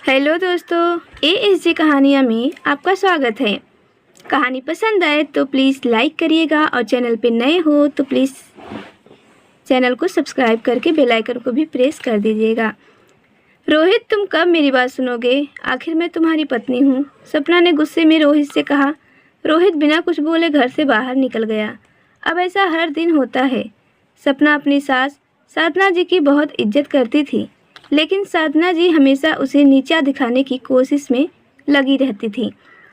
Hello दोस्तों, ASG कहानियाँ में आपका स्वागत है। कहानी पसंद आए तो प्लीज़ लाइक करिएगा और चैनल पे नए हो तो प्लीज़ चैनल को सब्सक्राइब करके बेल आइकन को भी प्रेस कर दीजिएगा। रोहित, तुम कब मेरी बात सुनोगे? आखिर मैं तुम्हारी पत्नी हूँ। सपना ने गुस्से में रोहित से कहा। रोहित बिना कुछ बोले घर से बाहर निकल गया। अब ऐसा हर दिन होता है। सपना अपनी सास साधना जी की बहुत इज्जत करती थी, लेकिन साधना जी हमेशा उसे नीचा दिखाने की कोशिश में लगी रहती थी।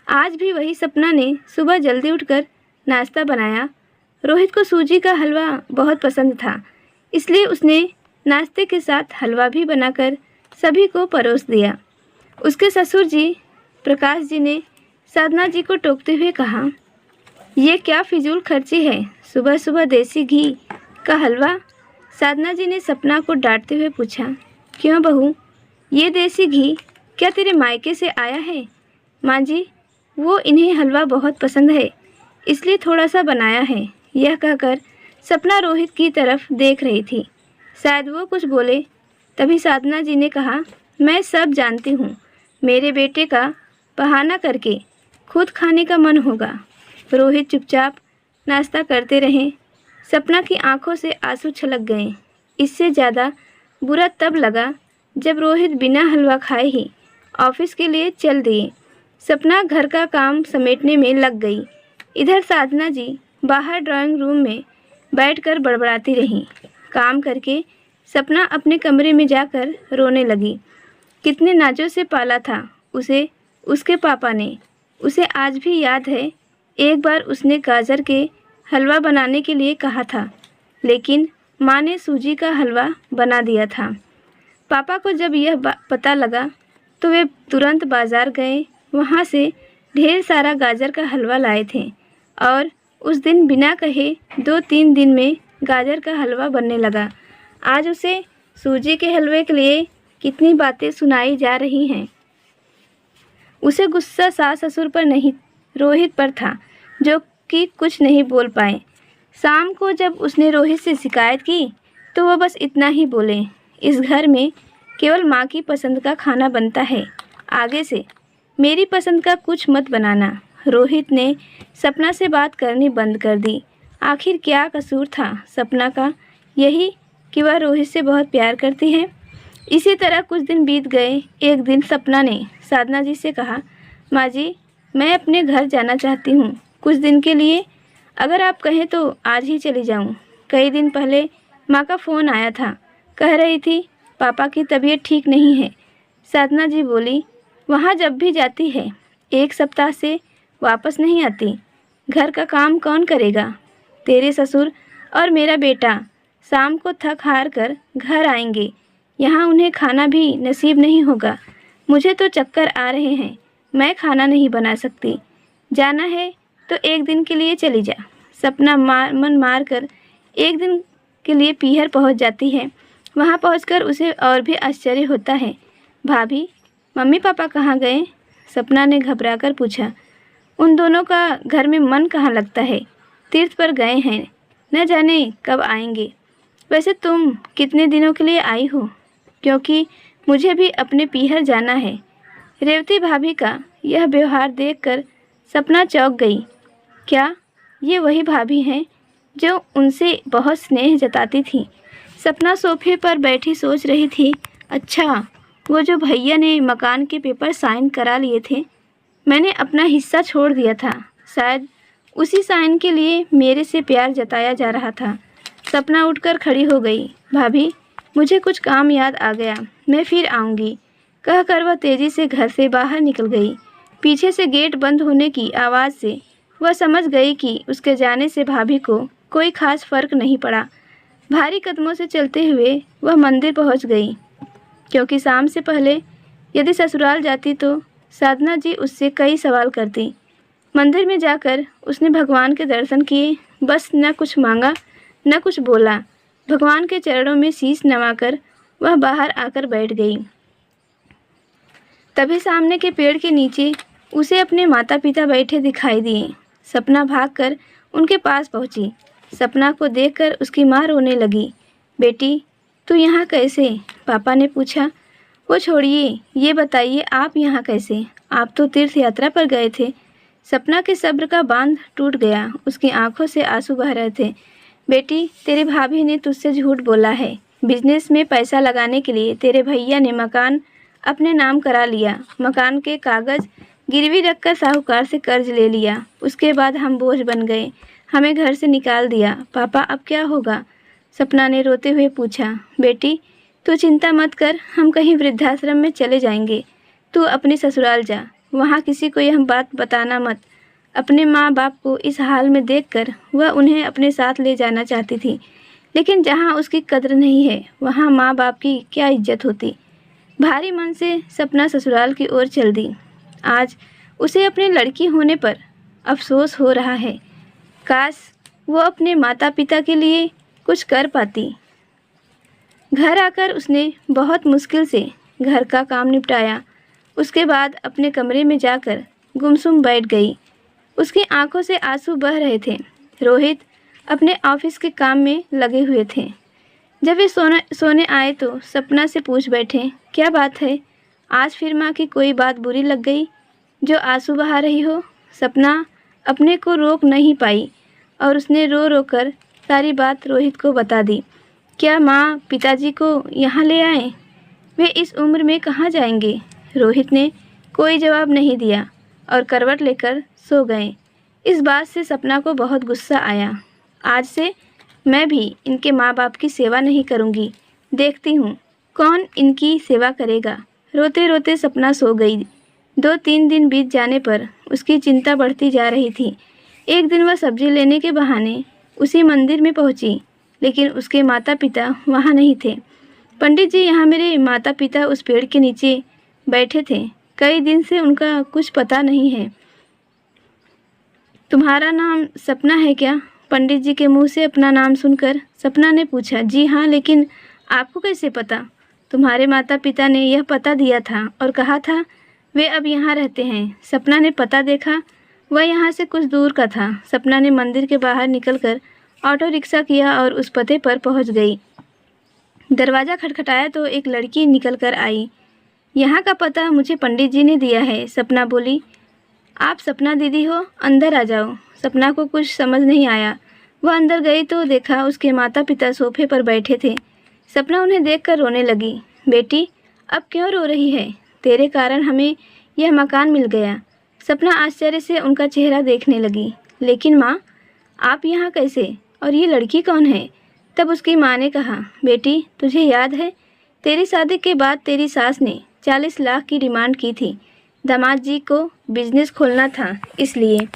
आज भी वही सपना ने सुबह जल्दी उठकर नाश्ता बनाया। रोहित को सूजी का हलवा बहुत पसंद था, इसलिए उसने नाश्ते के साथ हलवा भी बनाकर सभी को परोस दिया। उसके ससुर जी प्रकाश जी ने साधना जी को टोकते हुए कहा, ये क्या फिजूल खर्ची है, सुबह सुबह देसी घी का हलवा। साधना जी ने सपना को डांटते हुए पूछा, क्यों बहू, ये देसी घी क्या तेरे मायके से आया है? माँ जी, वो इन्हें हलवा बहुत पसंद है, इसलिए थोड़ा सा बनाया है। यह कहकर सपना रोहित की तरफ देख रही थी। शायद वो कुछ बोले, तभी साधना जी ने कहा, मैं सब जानती हूँ। मेरे बेटे का बहाना करके खुद खाने का मन होगा। रोहित चुपचाप नाश्ता करते रहे। सपना की आंखों से आंसू छलक गए। इससे ज़्यादा बुरा तब लगा जब रोहित बिना हलवा खाए ही ऑफिस के लिए चल दिए। सपना घर का काम समेटने में लग गई। इधर साधना जी बाहर ड्राइंग रूम में बैठकर बड़बड़ाती रहीं। काम करके सपना अपने कमरे में जाकर रोने लगी। कितने नाजों से पाला था उसे उसके पापा ने। उसे आज भी याद है, एक बार उसने गाजर के हलवा बनाने के लिए कहा था, लेकिन माँ ने सूजी का हलवा बना दिया था। पापा को जब यह पता लगा तो वे तुरंत बाज़ार गए। वहाँ से ढेर सारा गाजर का हलवा लाए थे और उस दिन बिना कहे 2-3 दिन में गाजर का हलवा बनने लगा। आज उसे सूजी के हलवे के लिए कितनी बातें सुनाई जा रही हैं। उसे गुस्सा सास ससुर पर नहीं, रोहित पर था, जो कि कुछ नहीं बोल पाए। शाम को जब उसने रोहित से शिकायत की तो वह बस इतना ही बोले, इस घर में केवल माँ की पसंद का खाना बनता है, आगे से मेरी पसंद का कुछ मत बनाना। रोहित ने सपना से बात करनी बंद कर दी। आखिर क्या कसूर था सपना का, यही कि वह रोहित से बहुत प्यार करती है। इसी तरह कुछ दिन बीत गए। एक दिन सपना ने साधना जी से कहा, माँ जी, मैं अपने घर जाना चाहती हूँ कुछ दिन के लिए। अगर आप कहें तो आज ही चली जाऊँ। कई दिन पहले माँ का फ़ोन आया था, कह रही थी पापा की तबीयत ठीक नहीं है। साधना जी बोली, वहाँ जब भी जाती है 1 सप्ताह से वापस नहीं आती। घर का काम कौन करेगा? तेरे ससुर और मेरा बेटा शाम को थक हार कर घर आएंगे। यहाँ उन्हें खाना भी नसीब नहीं होगा। मुझे तो चक्कर आ रहे हैं, मैं खाना नहीं बना सकती। जाना है तो 1 दिन के लिए चली जा। सपना मन मार कर 1 दिन के लिए पीहर पहुंच जाती है। वहां पहुंचकर उसे और भी आश्चर्य होता है। भाभी, मम्मी पापा कहाँ गए? सपना ने घबराकर पूछा। उन दोनों का घर में मन कहाँ लगता है, तीर्थ पर गए हैं, न जाने कब आएंगे। वैसे तुम कितने दिनों के लिए आई हो? क्योंकि मुझे भी अपने पीहर जाना है। रेवती भाभी का यह व्यवहार देखकर सपना चौंक गई। क्या ये वही भाभी हैं जो उनसे बहुत स्नेह जताती थी? सपना सोफे पर बैठी सोच रही थी, अच्छा, वो जो भैया ने मकान के पेपर साइन करा लिए थे, मैंने अपना हिस्सा छोड़ दिया था। शायद उसी साइन के लिए मेरे से प्यार जताया जा रहा था। सपना उठकर खड़ी हो गई। भाभी, मुझे कुछ काम याद आ गया, मैं फिर आऊँगी, कहकर वह तेज़ी से घर से बाहर निकल गई। पीछे से गेट बंद होने की आवाज़ से वह समझ गई कि उसके जाने से भाभी को कोई खास फर्क नहीं पड़ा। भारी कदमों से चलते हुए वह मंदिर पहुंच गई, क्योंकि शाम से पहले यदि ससुराल जाती तो साधना जी उससे कई सवाल करती। मंदिर में जाकर उसने भगवान के दर्शन किए। बस न कुछ मांगा न कुछ बोला। भगवान के चरणों में शीश नवाकर वह बाहर आकर बैठ गई। तभी सामने के पेड़ के नीचे उसे अपने माता पिता बैठे दिखाई दिए। सपना भागकर उनके पास पहुंची। सपना को देखकर उसकी माँ रोने लगी। बेटी, तू यहाँ कैसे? पापा ने पूछा। वो छोड़िए, ये बताइए आप यहाँ कैसे? आप तो तीर्थ यात्रा पर गए थे। सपना के सब्र का बांध टूट गया, उसकी आंखों से आंसू बह रहे थे। बेटी, तेरी भाभी ने तुझसे झूठ बोला है। बिजनेस में पैसा लगाने के लिए तेरे भैया ने मकान अपने नाम करा लिया। मकान के कागज गिरवी रखकर साहूकार से कर्ज ले लिया। उसके बाद हम बोझ बन गए, हमें घर से निकाल दिया। पापा, अब क्या होगा? सपना ने रोते हुए पूछा। बेटी, तू चिंता मत कर, हम कहीं वृद्धाश्रम में चले जाएंगे। तू अपने ससुराल जा, वहाँ किसी को यह बात बताना मत। अपने माँ बाप को इस हाल में देखकर वह उन्हें अपने साथ ले जाना चाहती थी, लेकिन जहाँ उसकी कद्र नहीं है वहाँ माँ बाप की क्या इज्जत होती। भारी मन से सपना ससुराल की ओर चल दी। आज उसे अपनी लड़की होने पर अफसोस हो रहा है। काश वो अपने माता पिता के लिए कुछ कर पाती। घर आकर उसने बहुत मुश्किल से घर का काम निपटाया। उसके बाद अपने कमरे में जाकर गुमसुम बैठ गई। उसकी आंखों से आंसू बह रहे थे। रोहित अपने ऑफिस के काम में लगे हुए थे। जब वे सोने आए तो सपना से पूछ बैठे, क्या बात है? आज फिर माँ की कोई बात बुरी लग गई जो आंसू बहा रही हो? सपना अपने को रोक नहीं पाई और उसने रो रो कर सारी बात रोहित को बता दी। क्या माँ पिताजी को यहाँ ले आए? वे इस उम्र में कहाँ जाएंगे? रोहित ने कोई जवाब नहीं दिया और करवट लेकर सो गए। इस बात से सपना को बहुत गुस्सा आया। आज से मैं भी इनके माँ बाप की सेवा नहीं करूँगी। देखती हूँ कौन इनकी सेवा करेगा। रोते रोते सपना सो गई। 2-3 दिन बीत जाने पर उसकी चिंता बढ़ती जा रही थी। एक दिन वह सब्जी लेने के बहाने उसी मंदिर में पहुंची, लेकिन उसके माता पिता वहाँ नहीं थे। पंडित जी, यहाँ मेरे माता पिता उस पेड़ के नीचे बैठे थे। कई दिन से उनका कुछ पता नहीं है। तुम्हारा नाम सपना है क्या? पंडित जी के मुंह से अपना नाम सुनकर सपना ने पूछा। जी हाँ, लेकिन आपको कैसे पता? तुम्हारे माता पिता ने यह पता दिया था और कहा था वे अब यहाँ रहते हैं। सपना ने पता देखा, वह यहाँ से कुछ दूर का था। सपना ने मंदिर के बाहर निकलकर ऑटो रिक्शा किया और उस पते पर पहुँच गई। दरवाज़ा खटखटाया तो एक लड़की निकल कर आई। यहाँ का पता मुझे पंडित जी ने दिया है, सपना बोली। आप सपना दीदी हो? अंदर आ जाओ। सपना को कुछ समझ नहीं आया। वह अंदर गई तो देखा उसके माता पिता सोफे पर बैठे थे। सपना उन्हें देखकर रोने लगी। बेटी, अब क्यों रो रही है? तेरे कारण हमें यह मकान मिल गया। सपना आश्चर्य से उनका चेहरा देखने लगी। लेकिन माँ, आप यहाँ कैसे? और ये लड़की कौन है? तब उसकी माँ ने कहा, बेटी तुझे याद है, तेरी शादी के बाद तेरी सास ने 40 लाख की डिमांड की थी। दामाद जी को बिजनेस खोलना था, इसलिए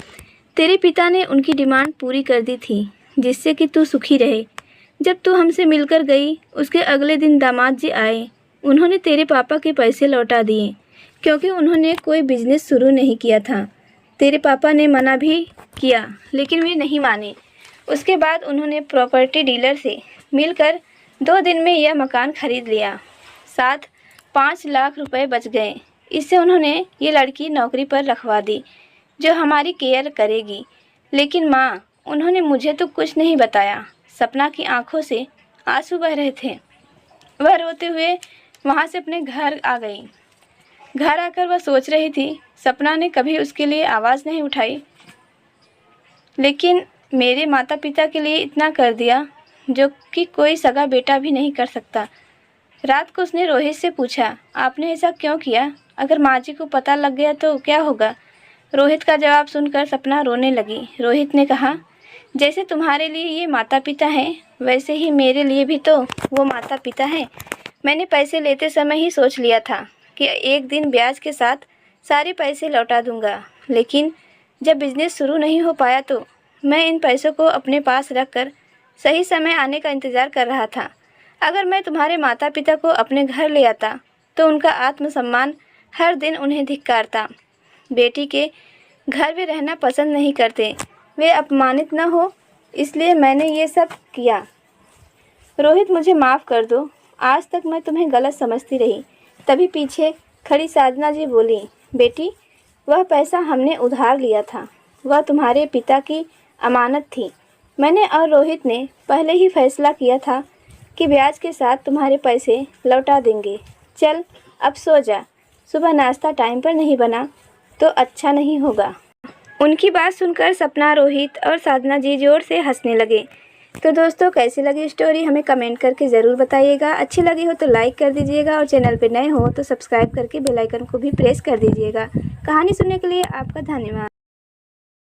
तेरे पिता ने उनकी डिमांड पूरी कर दी थी, जिससे कि तू सुखी रहे। जब तू हमसे मिलकर गई उसके अगले दिन दामाद जी आए। उन्होंने तेरे पापा के पैसे लौटा दिए, क्योंकि उन्होंने कोई बिजनेस शुरू नहीं किया था। तेरे पापा ने मना भी किया, लेकिन वे नहीं माने। उसके बाद उन्होंने प्रॉपर्टी डीलर से मिलकर 2 दिन में यह मकान खरीद लिया। साथ 5 लाख रुपए बच गए। इससे उन्होंने ये लड़की नौकरी पर रखवा दी, जो हमारी केयर करेगी। लेकिन माँ, उन्होंने मुझे तो कुछ नहीं बताया। सपना की आंखों से आंसू बह रहे थे। वह रोते हुए वहाँ से अपने घर आ गई। घर आकर वह सोच रही थी, सपना ने कभी उसके लिए आवाज़ नहीं उठाई, लेकिन मेरे माता पिता के लिए इतना कर दिया जो कि कोई सगा बेटा भी नहीं कर सकता। रात को उसने रोहित से पूछा, आपने ऐसा क्यों किया? अगर माँ जी को पता लग गया तो क्या होगा? रोहित का जवाब सुनकर सपना रोने लगी। रोहित ने कहा, जैसे तुम्हारे लिए ये माता पिता हैं, वैसे ही मेरे लिए भी तो वो माता पिता हैं। मैंने पैसे लेते समय ही सोच लिया था कि एक दिन ब्याज के साथ सारे पैसे लौटा दूंगा, लेकिन जब बिज़नेस शुरू नहीं हो पाया तो मैं इन पैसों को अपने पास रख कर सही समय आने का इंतज़ार कर रहा था। अगर मैं तुम्हारे माता पिता को अपने घर ले आता तो उनका आत्मसम्मान हर दिन उन्हें धिक्कारता। बेटी के घर वे रहना पसंद नहीं करते, वे अपमानित न हो, इसलिए मैंने ये सब किया। रोहित, मुझे माफ़ कर दो, आज तक मैं तुम्हें गलत समझती रही। तभी पीछे खड़ी साधना जी बोली, बेटी वह पैसा हमने उधार लिया था, वह तुम्हारे पिता की अमानत थी। मैंने और रोहित ने पहले ही फैसला किया था कि ब्याज के साथ तुम्हारे पैसे लौटा देंगे। चल अब सो जा, सुबह नाश्ता टाइम पर नहीं बना तो अच्छा नहीं होगा। उनकी बात सुनकर सपना, रोहित और साधना जी जोर से हंसने लगे। तो दोस्तों, कैसी लगी स्टोरी हमें कमेंट करके ज़रूर बताइएगा। अच्छी लगी हो तो लाइक कर दीजिएगा और चैनल पर नए हो तो सब्सक्राइब करके बेल आइकन को भी प्रेस कर दीजिएगा। कहानी सुनने के लिए आपका धन्यवाद।